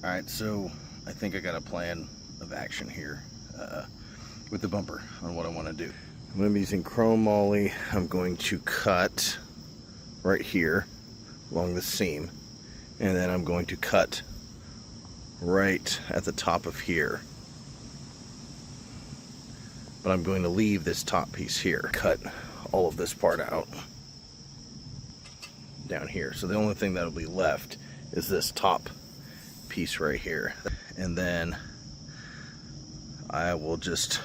Alright, so I think I got a plan of action here with the bumper on what I want to do. I'm going to be using chrome moly. I'm going to cut right here along the seam, and then I'm going to cut right at the top of here. But I'm going to leave this top piece here. Cut all of this part out down here. So the only thing that'll be left is this top piece right here. And then I will just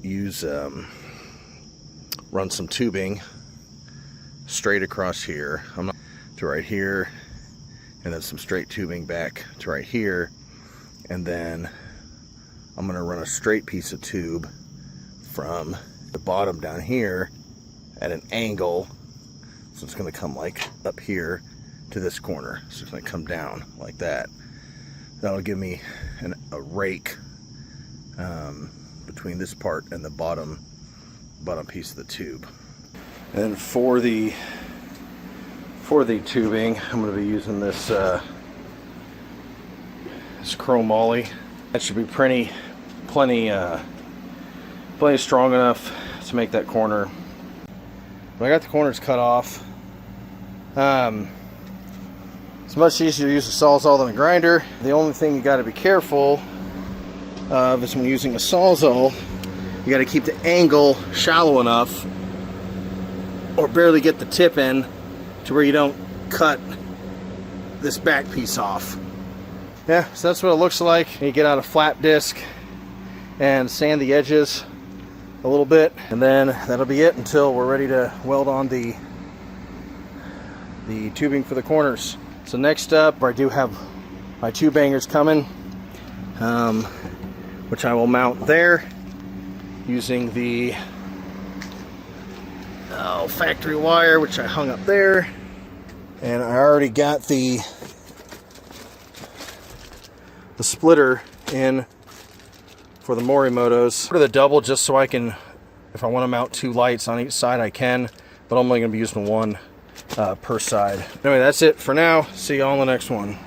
use run some tubing straight across here to right here, and then some straight tubing back to right here, and then I'm going to run a straight piece of tube from the bottom down here at an angle, so it's going to come like up here to this corner. So it's going to come down like that. That'll give me a rake between this part and the bottom piece of the tube. And then for the tubing, I'm going to be using this chrome moly. That should be plenty strong enough to make that corner. But I got the corners cut off. It's much easier to use a sawzall than a grinder. The only thing you got to be careful of is when using a sawzall, you got to keep the angle shallow enough, or barely get the tip in, to where you don't cut this back piece off. Yeah, so that's what it looks like. You get out a flat disc and sand the edges a little bit, and then that'll be it until we're ready to weld on the tubing for the corners. So next up, I do have my tube bangers coming, which I will mount there using the factory wire, which I hung up there. And I already got the splitter in for the Morimotos. For the double, just so I can, if I want to mount two lights on each side, I can, but I'm only going to be using one per side. Anyway, that's it for now. See you all on the next one.